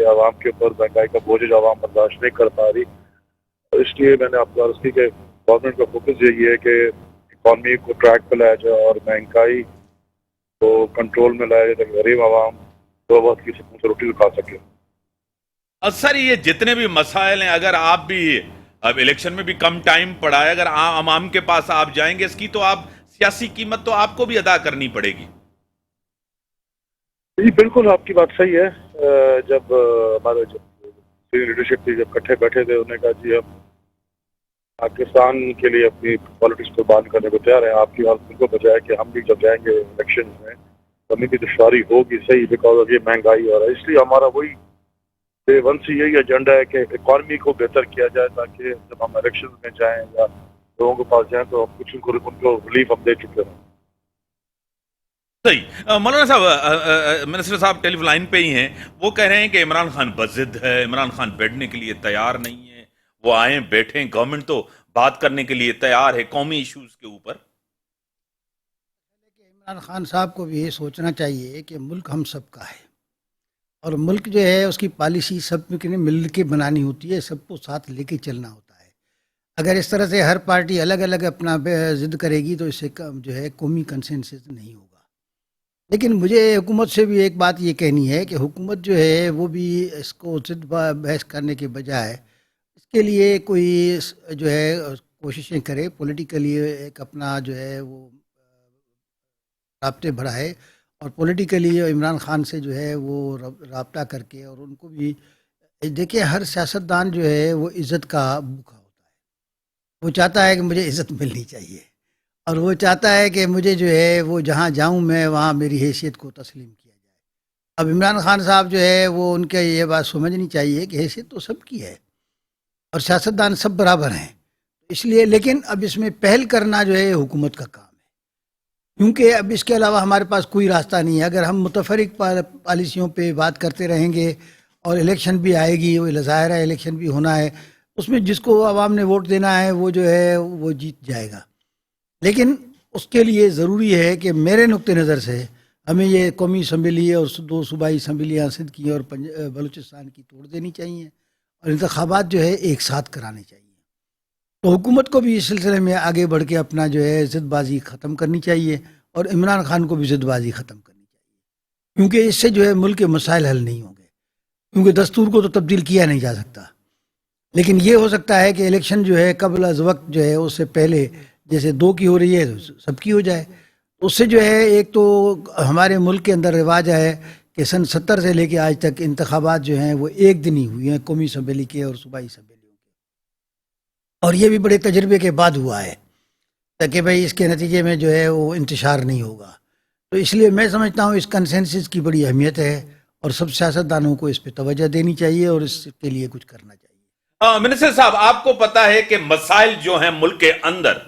کہ عوام کے اوپر مہنگائی کا بوجھ جو عوام برداشت نہیں کر پا رہی، اس لیے میں نے آپ کو عرض کی کہ گورنمنٹ کا فوکس یہی ہے کہ اکانومی کو ٹریک پہ لایا جائے اور مہنگائی کو کنٹرول میں لایا جائے تاکہ غریب عوام دو وقت کی سکون سے روٹی کھا سکے۔ سر یہ جتنے بھی مسائل ہیں، اگر آپ بھی اب الیکشن میں بھی کم ٹائم پڑا ہے، اگر عوام کے پاس آپ جائیں گے، اس کی تو آپ سیاسی قیمت تو آپ کو بھی ادا کرنی پڑے گی۔ جی بالکل آپ کی بات صحیح ہے۔ جب ہمارے سینئر لیڈرشپ تھی، جب کٹھے بیٹھے تھے، انہوں نے کہا جی ہم پاکستان کے لیے اپنی پالیٹکس کو بند کرنے کو تیار ہیں۔ آپ کی بات بالکل بجائے کہ ہم بھی جب جائیں گے الیکشن میں ہمیں بھی دشواری ہوگی، صحیح، بیکاز آف یہ مہنگائی ہو رہا ہے۔ اس لیے ہمارا وہی ڈے ون سے یہی ایجنڈا ہے کہ اکانومی کو بہتر کیا جائے تاکہ جب ہم الیکشن میں جائیں یا لوگوں کے پاس جائیں تو کچھ ان کو ریلیف ہم دے چکے ہیں۔ صحیح۔ مولانا صاحب، منسٹر صاحب ٹیلی لائن پہ ہی ہیں، وہ کہہ رہے ہیں کہ عمران خان بضد ہے، عمران خان بیٹھنے کے لیے تیار نہیں ہے، وہ آئیں بیٹھیں، گورنمنٹ تو بات کرنے کے لیے تیار ہے قومی ایشوز کے اوپر۔ عمران خان صاحب کو بھی یہ سوچنا چاہیے کہ ملک ہم سب کا ہے، اور ملک جو ہے اس کی پالیسی سب کے مل کے بنانی ہوتی ہے، سب کو ساتھ لے کے چلنا ہوتا ہے۔ اگر اس طرح سے ہر پارٹی الگ الگ اپنا ضد کرے گی تو اس سے جو ہے قومی کنسنسس نہیں ہوگا۔ لیکن مجھے حکومت سے بھی ایک بات یہ کہنی ہے کہ حکومت جو ہے وہ بھی اس کو ضد بحث کرنے کے بجائے اس کے لیے کوئی جو ہے کوششیں کرے، پولیٹیکلی ایک اپنا جو ہے وہ رابطے بڑھائے، اور پولیٹیکلی عمران خان سے جو ہے وہ رابطہ کر کے، اور ان کو بھی دیکھیں، ہر سیاستدان جو ہے وہ عزت کا بھوکا ہوتا ہے، وہ چاہتا ہے کہ مجھے عزت ملنی چاہیے، اور وہ چاہتا ہے کہ مجھے جو ہے وہ جہاں جاؤں میں وہاں میری حیثیت کو تسلیم کیا جائے۔ اب عمران خان صاحب جو ہے وہ ان کے یہ بات سمجھنی چاہیے کہ حیثیت تو سب کی ہے اور سیاستدان سب برابر ہیں، اس لیے لیکن اب اس میں پہل کرنا جو ہے حکومت کا کام ہے، کیونکہ اب اس کے علاوہ ہمارے پاس کوئی راستہ نہیں ہے۔ اگر ہم متفرق پالیسیوں پہ بات کرتے رہیں گے اور الیکشن بھی آئے گی، وہ ظاہر ہے الیکشن بھی ہونا ہے، اس میں جس کو عوام نے ووٹ دینا ہے وہ جو ہے وہ جیت جائے گا، لیکن اس کے لیے ضروری ہے کہ میرے نقطۂ نظر سے ہمیں یہ قومی اسمبلی اور 2 صوبائی اسمبلیاں سندھ کی اور بلوچستان کی توڑ دینی چاہیے، اور انتخابات جو ہے ایک ساتھ کرانے چاہیے۔ تو حکومت کو بھی اس سلسلے میں آگے بڑھ کے اپنا جو ہے ضد بازی ختم کرنی چاہیے، اور عمران خان کو بھی ضد بازی ختم کرنی چاہیے، کیونکہ اس سے جو ہے ملک کے مسائل حل نہیں ہوں گے، کیونکہ دستور کو تو تبدیل کیا نہیں جا سکتا، لیکن یہ ہو سکتا ہے کہ الیکشن جو ہے قبل از وقت جو ہے اس سے پہلے جیسے 2 کی ہو رہی ہے سب کی ہو جائے۔ اس سے جو ہے ایک تو ہمارے ملک کے اندر رواج ہے کہ سن 70 سے لے کے آج تک انتخابات جو ہیں وہ ایک دن ہی ہوئی ہیں، قومی اسمبلی کے اور صوبائی اسمبلیوں کے، اور یہ بھی بڑے تجربے کے بعد ہوا ہے تاکہ بھائی اس کے نتیجے میں جو ہے وہ انتشار نہیں ہوگا۔ تو اس لیے میں سمجھتا ہوں اس کنسنسس کی بڑی اہمیت ہے، اور سب سیاستدانوں کو اس پہ توجہ دینی چاہیے اور اس کے لیے کچھ کرنا چاہیے۔ منسٹر صاحب، آپ کو پتا ہے کہ مسائل جو ہیں ملک کے اندر،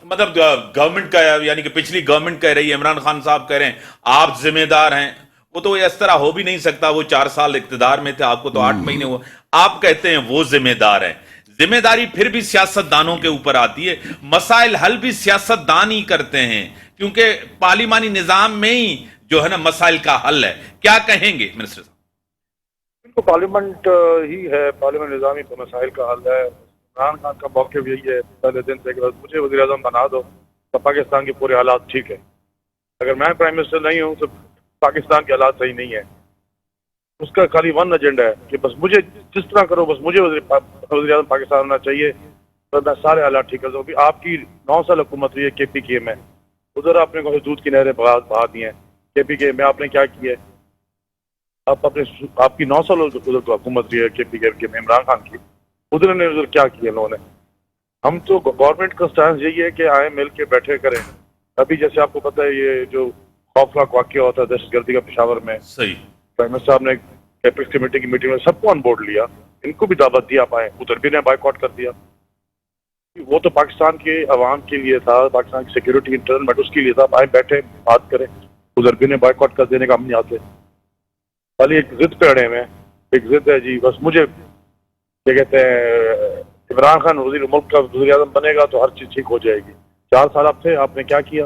مطلب گورنمنٹ کا، یعنی کہ پچھلی گورنمنٹ کہہ رہی ہے، عمران خان صاحب کہہ رہے ہیں آپ ذمہ دار ہیں، وہ تو اس طرح ہو بھی نہیں سکتا، وہ 4 سال اقتدار میں تھے، آپ کو تو 8 مہینے ہوا، آپ کہتے ہیں وہ ذمہ دار ہیں۔ ذمہ داری پھر بھی سیاست دانوں کے اوپر آتی ہے، مسائل حل بھی سیاست دان ہی کرتے ہیں، کیونکہ پارلیمانی نظام میں ہی جو ہے نا مسائل کا حل ہے۔ کیا کہیں گے منسٹر صاحب؟ تو پارلیمنٹ ہی ہے، پارلیمنٹ نظامی تو مسائل کا حل ہے۔ عمران خان کا موقف یہی ہے پہلے دن سے کہ بس مجھے وزیر اعظم بنا دو تو پاکستان کے پورے حالات ٹھیک ہے، اگر میں پرائم منسٹر نہیں ہوں تو پاکستان کے حالات صحیح نہیں ہے۔ اس کا خالی ون ایجنڈا ہے کہ بس مجھے جس طرح کرو، بس مجھے وزیر اعظم پاکستان ہونا چاہیے تو میں سارے حالات ٹھیک کر دوں۔ آپ کی 9 سال حکومت رہی ہے کے پی کے میں، ادھر آپ نے دودھ کی نہریں بہا دی ہیں، کے پی کے میں آپ نے کیا کیا ہے؟ آپ کی 9 سال ادھر کو حکومت رہی ہے کے پی کے میں عمران خان کی، ادھر نے ادھر کیا کیا لوگوں نے؟ ہم تو گورنمنٹ کا سٹانس یہی ہے کہ آئیں مل کے بیٹھے کریں۔ ابھی جیسے آپ کو پتہ ہے یہ جو خوفناک واقعہ ہوتا ہے دہشت گردی کا پشاور میں، صحیح، پرائم منسٹر صاحب نے ایپیکس کمیٹی کی میٹنگ میں سب کو آن بورڈ لیا، ان کو بھی دعوت دی آپ آئیں، ادھر بھی نے بائیک آؤٹ کر دیا۔ وہ تو پاکستان کے عوام کے لیے تھا، پاکستان کی سیکورٹی انٹرنل میٹرز کے لیے تھا، آئیں بیٹھے بات کریں، ادھر بھی نے بائیک آؤٹ کر دینے کا ہم نہیں آتے، خالی ایک ضد پہ اڑے ہوئے ہیں۔ ایک ضد ہے جی بس مجھے کیا کہتے ہیں عمران خان وزیر ملک کا وزیر اعظم بنے گا تو ہر چیز ٹھیک ہو جائے گی۔ 4 سال آپ تھے، آپ نے کیا کیا؟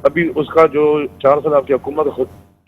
ابھی اس کا جو 4 سال آپ کی حکومت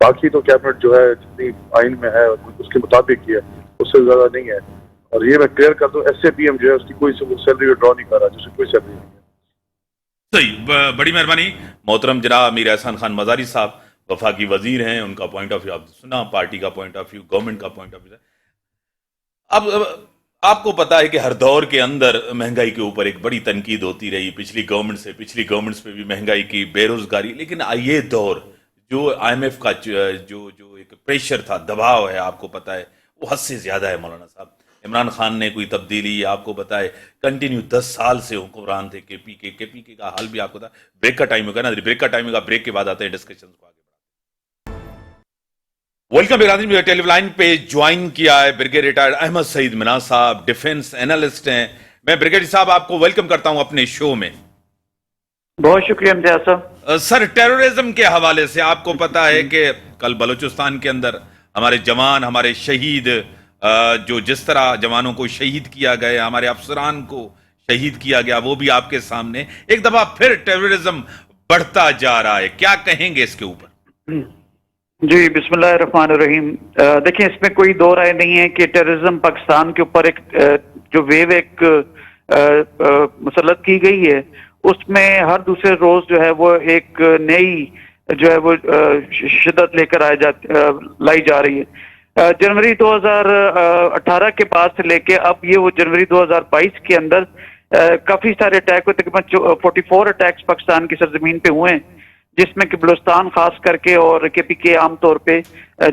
باقی تو کیبنٹ جو ہے جتنی آئین میں ہے اس کے مطابق ہی ہے، اس سے زیادہ نہیں ہے. اور یہ میں کلیئر کر دوں، ایس اے پی ایم جو ہے اس کی کوئی سیلری ڈرا نہیں کر رہا، جس کی کوئی سیلری نہیں ہے. صحیح، بڑی مہربانی محترم جناب امیر احسان خان مزاری صاحب وفاقی وزیر ہیں، ان کا پوائنٹ آف ویو آپ نے سنا، پارٹی کا پوائنٹ آف ویو، گورنمنٹ کا پوائنٹ آف ویو. اب آپ کو پتا ہے کہ ہر دور کے اندر مہنگائی کے اوپر ایک بڑی تنقید ہوتی رہی، پچھلی گورنمنٹس پہ بھی مہنگائی کی، بے روزگاری، لیکن یہ دور جو آئی ایم ایف کا جو ایک پریشر تھا، دباؤ ہے، آپ کو پتا ہے وہ حد سے زیادہ ہے. مولانا صاحب عمران خان نے کوئی تبدیلی، آپ کو پتا ہے کنٹینیو 10 سال سے حکمران تھے. کے پی کے کا حال بھی آپ کو پتا. بریک کا ٹائم ہوگا نا، بریک کا ٹائم ہوگا، بریک کے بعد آتے ہیں ڈسکشن کو آگے. ویلکم برادری، ٹیلی لائن پہ جوائن کیا ہے بریگیڈ ریٹائرڈ احمد سعید مناز صاحب، ڈیفنس اینالسٹ ہیں. میں بریگیڈ صاحب آپ کو ویلکم کرتا ہوں اپنے شو میں. بہت شکریہ امتیاز صاحب. سر، ٹیرورزم کے حوالے سے آپ کو پتا ہے کہ کل بلوچستان کے اندر ہمارے جوان، ہمارے شہید، جو جس طرح جوانوں کو شہید کیا گیا، ہمارے افسران کو شہید کیا گیا، وہ بھی آپ کے سامنے. ایک دفعہ پھر ٹیرورزم بڑھتا جا رہا ہے، کیا کہیں گے اس کے اوپر؟ جی بسم اللہ الرحمن الرحیم. دیکھیں اس میں کوئی دو رائے نہیں ہے کہ ٹیررزم پاکستان کے اوپر ایک جو ویو ایک مسلط کی گئی ہے، اس میں ہر دوسرے روز جو ہے وہ ایک نئی جو ہے وہ شدت لے کر لائی جا رہی ہے. جنوری 2018 کے بعد سے لے کے اب یہ وہ جنوری 2022 کے اندر کافی سارے اٹیک ہوئے، تقریباً 44 اٹیکس پاکستان کی سرزمین پہ ہوئے ہیں، جس میں کہ بلوچستان خاص کر کے اور کے پی کے عام طور پہ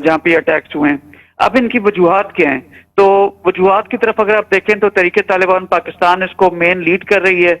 جہاں پہ اٹیکس ہوئے ہیں. اب ان کی وجوہات کیا ہیں؟ تو وجوہات کی طرف اگر آپ دیکھیں تو تحریک طالبان پاکستان اس کو مین لیڈ کر رہی ہے،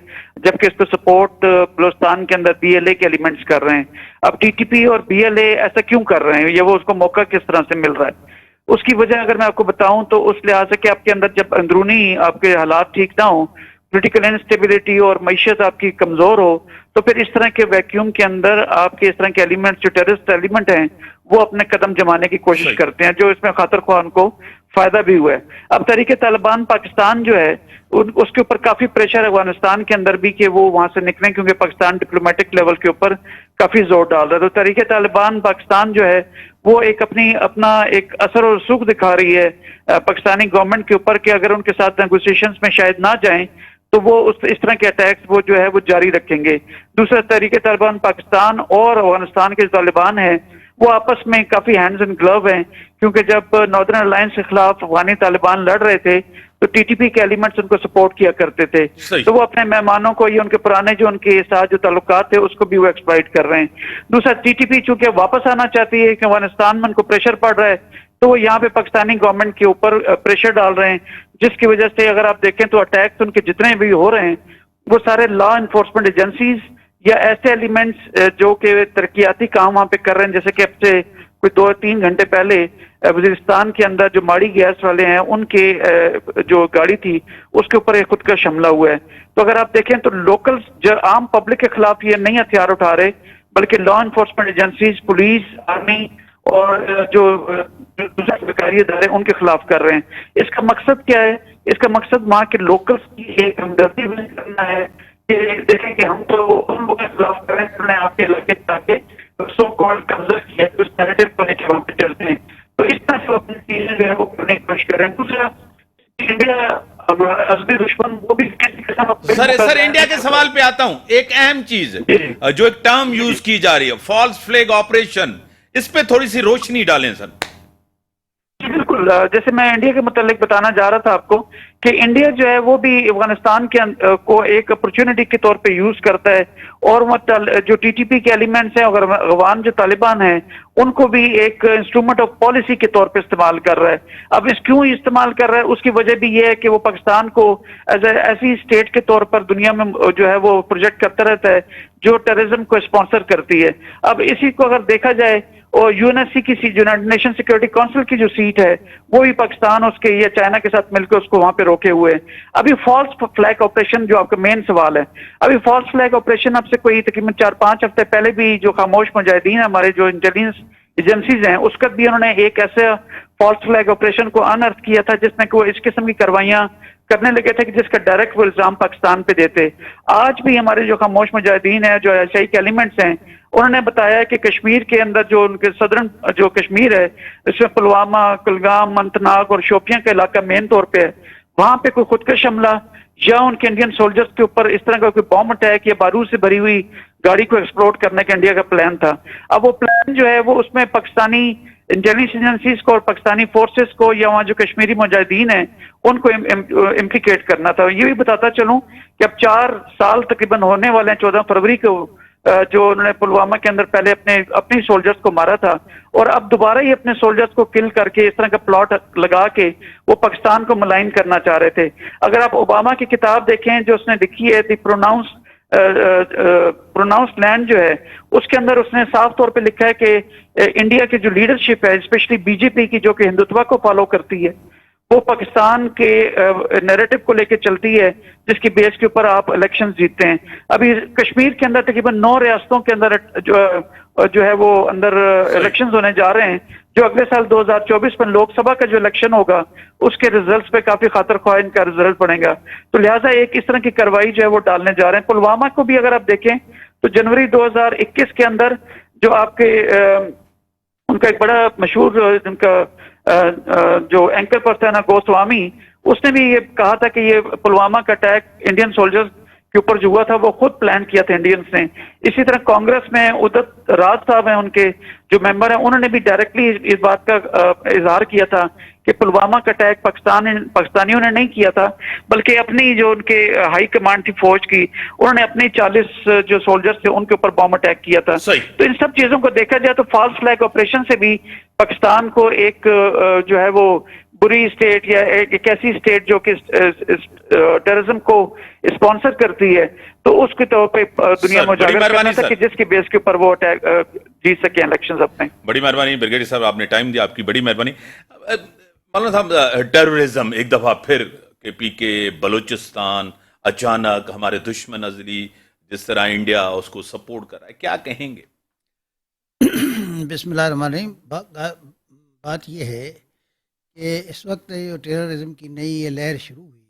جبکہ اس پہ سپورٹ بلوچستان کے اندر بی ایل اے کے ایلیمنٹس کر رہے ہیں. اب ٹی ٹی پی اور بی ایل اے ایسا کیوں کر رہے ہیں، یہ وہ اس کو موقع کس طرح سے مل رہا ہے؟ اس کی وجہ اگر میں آپ کو بتاؤں تو اس لحاظ سے کہ آپ کے اندر جب اندرونی آپ کے حالات ٹھیک نہ ہوں، پولیٹیکل انسٹیبلٹی اور معیشت آپ کی کمزور ہو، تو پھر اس طرح کے ویکیوم کے اندر آپ کے اس طرح کے ایلیمنٹ جو ٹیررسٹ ایلیمنٹ ہیں وہ اپنے قدم جمانے کی کوشش کرتے ہیں، جو اس میں خاطر خواہ ان کو فائدہ بھی ہوا ہے. اب تحریک طالبان پاکستان جو ہے اس کے اوپر کافی پریشر ہے افغانستان کے اندر بھی کہ وہ وہاں سے نکلیں، کیونکہ پاکستان ڈپلومیٹک لیول کے اوپر کافی زور ڈال رہا ہے. تو تحریک طالبان پاکستان جو ہے وہ اپنا ایک اثر و رسوخ دکھا رہی ہے پاکستانی گورنمنٹ کے اوپر کہ اگر ان کے ساتھ نیگوسیشنز میں شاید نہ جائیں تو وہ اس طرح کے اٹیکس وہ جو ہے وہ جاری رکھیں گے. دوسرا، تحریک طالبان پاکستان اور افغانستان کے طالبان ہیں وہ آپس میں کافی ہینڈز اینڈ گلو ہیں، کیونکہ جب ناردرن الائنس کے خلاف افغانی طالبان لڑ رہے تھے تو ٹی ٹی پی کے ایلیمنٹس ان کو سپورٹ کیا کرتے تھے. تو وہ اپنے مہمانوں کو، یہ ان کے پرانے جو ان کے ساتھ جو تعلقات تھے، اس کو بھی وہ ایکسپلائٹ کر رہے ہیں. دوسرا، ٹی ٹی پی چونکہ واپس آنا چاہتی ہے کہ افغانستان میں ان کو پریشر پڑ رہا ہے، تو وہ یہاں پہ پاکستانی گورنمنٹ کے اوپر پریشر ڈال رہے ہیں، جس کی وجہ سے اگر آپ دیکھیں تو اٹیکس ان کے جتنے بھی ہو رہے ہیں وہ سارے لا انفورسمنٹ ایجنسیز یا ایسے ایلیمنٹس جو کہ ترقیاتی کام وہاں پہ کر رہے ہیں. جیسے کہ اب سے کوئی 2-3 گھنٹے پہلے وزیرستان کے اندر جو ماڑی گیس والے ہیں ان کے جو گاڑی تھی اس کے اوپر ایک خود کا حملہ ہوا ہے. تو اگر آپ دیکھیں تو لوکل جو عام پبلک کے خلاف یہ نہیں ہتھیار اٹھا رہے، بلکہ law enforcement agencies, police, army اور جو دوسرے سرکاری ادارے ان کے خلاف کر رہے ہیں. اس کا مقصد کیا ہے؟ اس کا مقصد وہاں کے لوکلز کی ایک ہمدردی بلند کرنا ہے کہ دیکھیں کہ ہم تو ان لوگوں کے خلاف کر رہے ہیں جنہوں نے آپ کے علاقے تاکہ سو کالڈ قبضہ کیا ہے، اس نیریٹو کو لے کے وہاں پہ چلتے ہیں. تو اس طرح سے وہ اپنی چیزیں جو ہے وہ کرنے کی کوشش کر رہے ہیں. دوسرا، انڈیا اصلی دشمن وہ بھی سر انڈیا کے سوال پہ آتا ہوں. ایک اہم چیز جو ایک ٹرم یوز کی جا رہی ہے، فالس فلیگ آپریشن، اس پہ تھوڑی سی روشنی ڈالیں سر. بالکل، جیسے میں انڈیا کے متعلق بتانا چاہ رہا تھا آپ کو کہ انڈیا جو ہے وہ بھی افغانستان کے کو ایک اپرچونٹی کے طور پہ یوز کرتا ہے، اور وہ جو ٹی ٹی پی کے ایلیمنٹس ہیں اور افغان جو طالبان ہیں ان کو بھی ایک انسٹرومنٹ آف پالیسی کے طور پہ استعمال کر رہا ہے. اب اس کیوں استعمال کر رہا ہے؟ اس کی وجہ بھی یہ ہے کہ وہ پاکستان کو ایسی اسٹیٹ کے طور پر دنیا میں جو ہے وہ پروجیکٹ کرتا رہتا ہے جو ٹیررزم کو اسپانسر کرتی ہے. اب اسی کو اگر دیکھا جائے اور یو این ایس سی کی یونائیٹڈ نیشن سیکورٹی کونسل کی جو سیٹ ہے وہ بھی پاکستان اس کے یا چائنا کے ساتھ مل کے اس کو وہاں پہ روکے ہوئے ہیں. ابھی فالس فلیگ آپریشن جو آپ کا مین سوال ہے، ابھی فالس فلیگ آپریشن اب سے کوئی تقریباً 4-5 ہفتے پہلے بھی جو خاموش مجاہدین ہمارے جو انٹیلیجنس ایجنسیز ہیں اس کا بھی انہوں نے ایک ایسے فالس فلیگ آپریشن کو انرتھ کیا تھا جس میں کہ وہ اس قسم کی کاروائیاں کرنے لگے تھے کہ جس کا ڈائریکٹ وہ الزام پاکستان پہ دیتے. آج بھی ہمارے جو خاموش مجاہدین ہیں, جو عیسائی کے ایلیمنٹس ہیں, انہوں نے بتایا کہ کشمیر کے اندر جو ان کے صدرن جو کشمیر ہے, اس میں پلوامہ, کلگام, اننتناگ اور شوپیاں کا علاقہ مین طور پہ ہے, وہاں پہ کوئی خودکش حملہ یا ان کے انڈین سولجرز کے اوپر اس طرح کا کوئی بام اٹیک یا بارود سے بھری ہوئی گاڑی کو ایکسپلوڈ کرنے کا انڈیا کا پلان تھا. اب وہ پلان جو ہے وہ اس میں پاکستانی انٹیلیجنس ایجنسیز کو اور پاکستانی فورسز کو یا وہاں جو کشمیری مجاہدین ہیں ان کو امپلیکیٹ کرنا تھا. یہ بھی بتاتا چلوں کہ اب 4 سال تقریباً ہونے والے ہیں. 14 فروری کو جو انہوں نے پلوامہ کے اندر پہلے اپنی سولجرز کو مارا تھا, اور اب دوبارہ ہی اپنے سولجرز کو کل کر کے اس طرح کا پلاٹ لگا کے وہ پاکستان کو ملائن کرنا چاہ رہے تھے. اگر آپ اوباما کی کتاب دیکھیں جو اس نے لکھی ہے, دی پروناؤنس لینڈ جو ہے, اس کے اندر اس نے صاف طور پہ لکھا ہے کہ انڈیا کی جو لیڈرشپ ہے, اسپیشلی بی جے پی کی جو کہ ہندوتوا کو فالو کرتی ہے, وہ پاکستان کے نیریٹو کو لے کے چلتی ہے جس کی بیس کے اوپر آپ الیکشن جیتتے ہیں. ابھی کشمیر کے اندر تقریباً 9 ریاستوں کے اندر جو ہے وہ اندر الیکشنز ہونے جا رہے ہیں, جو اگلے سال 2024 میں لوک سبھا کا جو الیکشن ہوگا اس کے ریزلٹس پہ کافی خاطر خواہ ان کا رزلٹ پڑے گا. تو لہٰذا ایک اس طرح کی کارروائی جو ہے وہ ڈالنے جا رہے ہیں. پلوامہ کو بھی اگر آپ دیکھیں تو جنوری 2021 کے اندر جو آپ کے ان کا ایک بڑا مشہور ان کا جو اینکر پرسن ہے گوسوامی, اس نے بھی یہ کہا تھا کہ یہ پلوامہ کا اٹیک انڈین سولجرز کے اوپر جو ہوا تھا وہ خود پلان کیا تھا انڈینز نے. اسی طرح کانگریس میں ادت راج صاحب ہیں, ان کے جو ممبر ہیں, انہوں نے بھی ڈائریکٹلی اس بات کا اظہار کیا تھا کہ پلوامہ کا اٹیک پاکستانیوں نے نہیں کیا تھا, بلکہ اپنی جو ان کے ہائی کمانڈ تھی فوج کی, انہوں نے اپنے 40 جو سولجرز تھے ان کے اوپر بم اٹیک کیا تھا. تو ان سب چیزوں کو دیکھا جائے تو فالس فلیگ آپریشن سے بھی پاکستان کو ایک جو ہے وہ بری اسٹیٹ یا ایک ایسی اسٹیٹ جو کہ ٹیررزم کو اسپانسر کرتی ہے, تو اس کے طور پہ دنیا میں اجاگر کرنا تھا کہ جس کی بیس کے اوپر وہ اٹیک جیت سکیں الیکشنز اپنے. بڑی مہربانی بریگیڈیئر صاحب, آپ نے ٹائم دیا, آپ کی بڑی مہربانی. مولانا صاحب, ٹیررزم ایک دفعہ پھر کے پی کے بلوچستان اچانک ہمارے دشمن ازلی جس طرح انڈیا اس کو سپورٹ کر رہا ہے, کیا کہیں گے؟ بسم اللہ الرحمن الرحیم. بات یہ ہے کہ اس وقت جو ٹیررزم کی نئی یہ لہر شروع ہوئی ہے,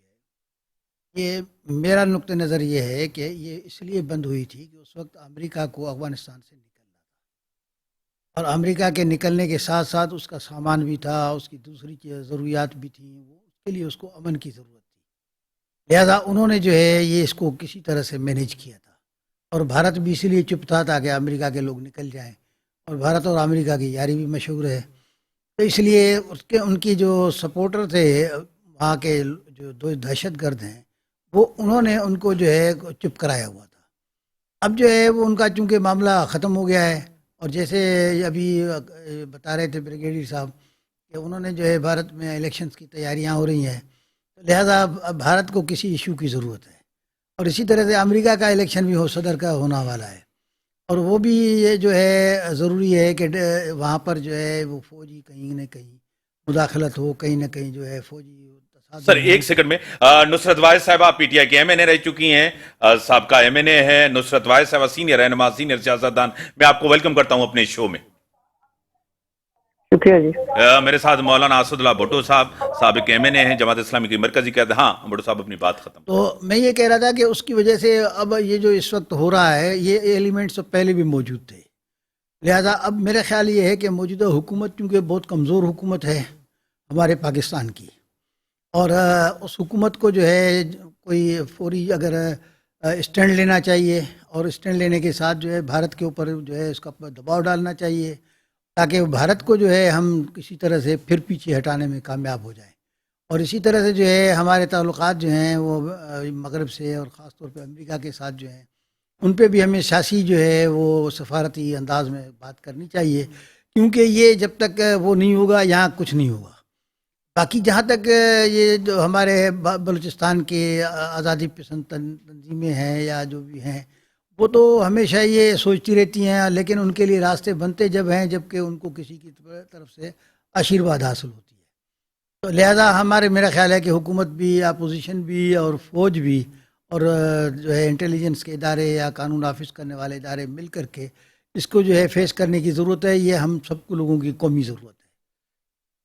یہ میرا نقطہ نظر یہ ہے کہ یہ اس لیے بند ہوئی تھی کہ اس وقت امریکہ کو افغانستان سے نکلنا تھا, اور امریکہ کے نکلنے کے ساتھ ساتھ اس کا سامان بھی تھا, اس کی دوسری ضروریات بھی تھیں, وہ اس کے لیے اس کو امن کی ضرورت تھی. لہذا انہوں نے جو ہے یہ اس کو کسی طرح سے مینیج کیا تھا, اور بھارت بھی اسی لیے چپ تھا تاکہ امریکہ کے لوگ نکل جائیں, اور بھارت اور امریکہ کی یاری بھی مشہور ہے. تو اس لیے ان کی جو سپورٹر تھے وہاں کے جو 2 دہشت گرد ہیں, وہ انہوں نے ان کو جو ہے چپ کرایا ہوا تھا. اب جو ہے وہ ان کا چونکہ معاملہ ختم ہو گیا ہے, اور جیسے ابھی بتا رہے تھے بریگیڈیئر صاحب کہ انہوں نے جو ہے بھارت میں الیکشنز کی تیاریاں ہو رہی ہیں, لہذا اب بھارت کو کسی ایشو کی ضرورت ہے. اور اسی طرح سے امریکہ کا الیکشن بھی صدر کا ہونا والا ہے, اور وہ بھی یہ جو ہے ضروری ہے کہ وہاں پر جو ہے وہ فوجی کہیں نہ کہیں مداخلت ہو, کہیں نہ کہیں جو ہے فوجی. سر ایک سیکنڈ میں, نصرت واحد صاحبہ پی ٹی آئی کے ایم این اے رہ چکی ہیں, سابقہ ایم این اے ہے نصرت واحد صاحبہ, سینئر رہنما, سینئر سیاستدان. میں آپ کو ویلکم کرتا ہوں اپنے شو میں. شکریہ جی. میرے ساتھ مولانا اسد اللہ بھٹو صاحب, سابق ایم این اے ہیں, جماعت اسلامی کی مرکزی قیادت. ہاں بھٹو صاحب اپنی بات ختم. تو میں یہ کہہ رہا تھا کہ اس کی وجہ سے اب یہ جو اس وقت ہو رہا ہے یہ ایلیمنٹس پہلے بھی موجود تھے, لہذا اب میرا خیال یہ ہے کہ موجودہ حکومت چونکہ بہت کمزور حکومت ہے ہمارے پاکستان کی, اور اس حکومت کو جو ہے کوئی فوری اگر اسٹینڈ لینا چاہیے, اور اسٹینڈ لینے کے ساتھ جو ہے بھارت کے اوپر جو ہے اس کا دباؤ ڈالنا چاہیے, تاکہ بھارت کو جو ہے ہم کسی طرح سے پھر پیچھے ہٹانے میں کامیاب ہو جائیں. اور اسی طرح سے جو ہے ہمارے تعلقات جو ہیں وہ مغرب سے اور خاص طور پہ امریکہ کے ساتھ جو ہیں ان پہ بھی ہمیں سیاسی جو ہے وہ سفارتی انداز میں بات کرنی چاہیے, کیونکہ یہ جب تک وہ نہیں ہوگا یہاں کچھ نہیں ہوگا. باقی جہاں تک یہ جو ہمارے بلوچستان کے آزادی پسند تنظیمیں ہیں یا جو بھی ہیں, وہ تو ہمیشہ یہ سوچتی رہتی ہیں, لیکن ان کے لیے راستے بنتے جب ہیں جب کہ ان کو کسی کی طرف سے آشیرواد حاصل ہوتی ہے. تو لہذا میرا خیال ہے کہ حکومت بھی, اپوزیشن بھی اور فوج بھی اور جو ہے انٹیلیجنس کے ادارے یا قانون نافذ کرنے والے ادارے مل کر کے اس کو جو ہے فیس کرنے کی ضرورت ہے. یہ ہم سب کو لوگوں کی قومی ضرورت ہے.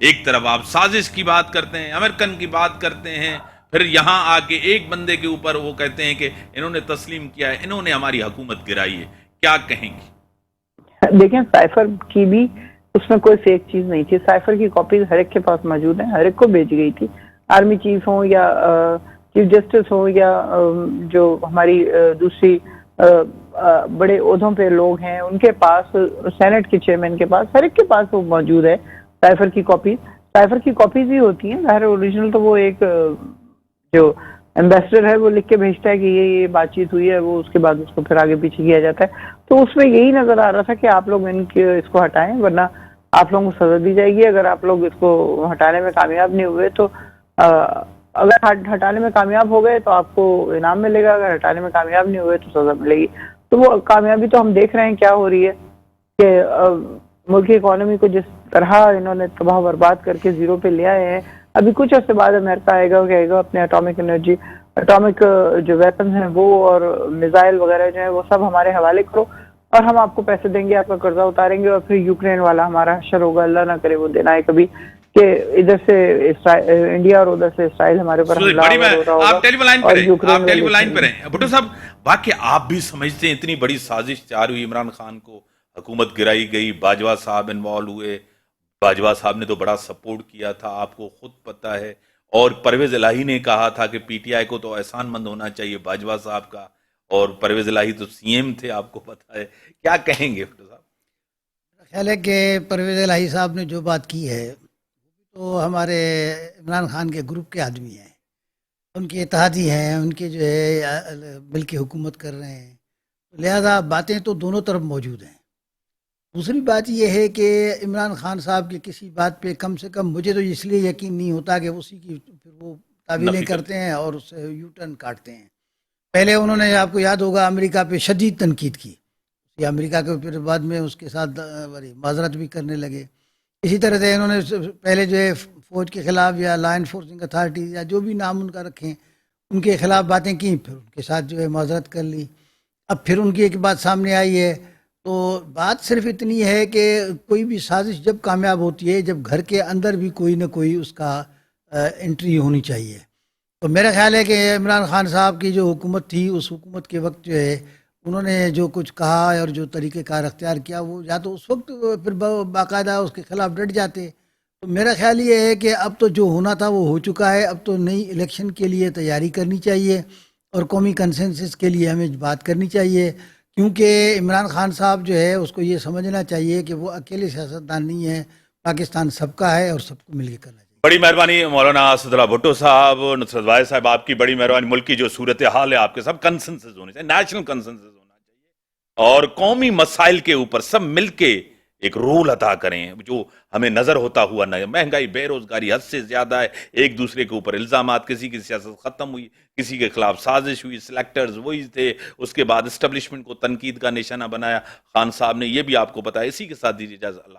ایک طرف آپ سازش کی بات کرتے ہیں، امریکن کی بات کرتے ہیں، پھر یہاں آ کے ایک بندے کے اوپر وہ کہتے ہیں کہ انہوں نے تسلیم کیا ہے، انہوں نے ہماری حکومت گرائی ہے. کیا کہیں گے؟ دیکھیں سائفر کی بھی اس میں کوئی فیک چیز نہیں تھی. سائفر کی کاپیز ہر ایک کے پاس موجود ہیں، ہر ایک کو بھیجی گئی تھی. آرمی چیف ہوں یا چیف جسٹس ہوں یا جو ہماری دوسری بڑے عہدوں پہ لوگ ہیں ان کے پاس، سینٹ کے چیئرمین کے پاس، ہر ایک کے پاس وہ موجود ہے سائفر کی کاپیز. سائفر کی کاپیز ہی ہوتی ہیں ظاہر، اوریجنل تو وہ ایک جو ایمبیسڈر ہے وہ لکھ کے بھیجتا ہے کہ یہ بات چیت ہوئی ہے، وہ اس کے بعد اس کو پھر آگے پیچھے کیا جاتا ہے. تو اس میں یہی نظر آ رہا تھا کہ آپ لوگ اس کو ہٹائیں ورنہ آپ لوگوں کو سزا دی جائے گی. اگر آپ لوگ اس کو ہٹانے میں کامیاب نہیں ہوئے تو اگر ہٹانے میں کامیاب ہو گئے تو آپ کو انعام ملے گا، اگر ہٹانے میں کامیاب نہیں ہوئے تو سزا ملے گی. تو وہ کامیابی تو ہم دیکھ رہے ہیں کیا ہو رہی ہے کہ ملک کی اکانومی کو جس طرح انہوں نے تباہ برباد کر کے زیرو پہ لے آئے ہیں. ابھی کچھ عرصے بعد امریکہ آئے گا، کہے گا اپنے اٹامک جو ویپنز ہیں وہ اور میزائل وغیرہ جو ہیں وہ سب ہمارے حوالے کرو اور ہم آپ کو پیسے دیں گے، آپ کا قرضہ اتاریں گے. اور پھر یوکرین والا ہمارا حشر ہوگا، اللہ نہ کرے وہ دن آئے کبھی کہ ادھر سے انڈیا اور ادھر سے اسرائیل ہمارے پر حملہ ہو رہا ہوگا. آپ ٹیلی فون لائن پہ رہیں. بھٹو صاحب واقعی آپ بھی سمجھتے ہیں اتنی بڑی سازش تیار ہوئی، عمران خان کو حکومت گرائی گئی، باجوہ صاحب انوالو ہوئے، باجوہ صاحب نے تو بڑا سپورٹ کیا تھا، آپ کو خود پتہ ہے. اور پرویز الہی نے کہا تھا کہ پی ٹی آئی کو تو احسان مند ہونا چاہیے باجوہ صاحب کا، اور پرویز الہی تو سی ایم تھے، آپ کو پتہ ہے. کیا کہیں گے بھٹو صاحب؟ میرا خیال ہے کہ پرویز الہی صاحب نے جو بات کی ہے تو ہمارے عمران خان کے گروپ کے آدمی ہیں، ان کے اتحادی ہیں، ان کے جو ہے مل کے حکومت کر رہے ہیں، لہذا باتیں تو دونوں طرف موجود ہیں. دوسری بات یہ ہے کہ عمران خان صاحب کی کسی بات پہ کم سے کم مجھے تو اس لیے یقین نہیں ہوتا کہ اسی کی پھر وہ تعویلیں کرتے ہیں اور اس سے یو ٹرن کاٹتے ہیں. پہلے انہوں نے آپ کو یاد ہوگا امریکہ پہ شدید تنقید کی، امریکہ کے پھر بعد میں اس کے ساتھ معذرت بھی کرنے لگے. اسی طرح سے انہوں نے پہلے جو ہے فوج کے خلاف یا لا انفورسنگ اتھارٹیز یا جو بھی نام ان کا رکھیں ان کے خلاف باتیں کی، پھر ان کے ساتھ جو ہے معذرت کر لی. اب پھر ان کی ایک بات سامنے آئی ہے. تو بات صرف اتنی ہے کہ کوئی بھی سازش جب کامیاب ہوتی ہے جب گھر کے اندر بھی کوئی نہ کوئی اس کا انٹری ہونی چاہیے. تو میرا خیال ہے کہ عمران خان صاحب کی جو حکومت تھی اس حکومت کے وقت جو ہے انہوں نے جو کچھ کہا اور جو طریقہ کار اختیار کیا وہ یا تو اس وقت پھر باقاعدہ اس کے خلاف ڈٹ جاتے. تو میرا خیال یہ ہے کہ اب تو جو ہونا تھا وہ ہو چکا ہے، اب تو نئی الیکشن کے لیے تیاری کرنی چاہیے اور قومی کنسنسس کے لیے ہمیں بات کرنی چاہیے، کیونکہ عمران خان صاحب جو ہے اس کو یہ سمجھنا چاہیے کہ وہ اکیلے سیاستدان نہیں ہے، پاکستان سب کا ہے اور سب کو مل کے کرنا چاہیے. بڑی مہربانی مولانا اسد اللہ بھٹو صاحب، نصرت واحد صاحب، آپ کی بڑی مہربانی. ملک کی جو صورتحال ہے آپ کے سب کنسنسس ہونے چاہیے، نیشنل کنسنسس ہونا چاہیے اور قومی مسائل کے اوپر سب مل کے ایک رول ادا کریں. جو ہمیں نظر ہوتا ہوا نہ مہنگائی، بے روزگاری حد سے زیادہ ہے، ایک دوسرے کے اوپر الزامات، کسی کی سیاست ختم ہوئی، کسی کے خلاف سازش ہوئی، سلیکٹرز وہی تھے، اس کے بعد اسٹیبلشمنٹ کو تنقید کا نشانہ بنایا خان صاحب نے، یہ بھی آپ کو پتا ہے. اسی کے ساتھ دیجیے اجازت. اللہ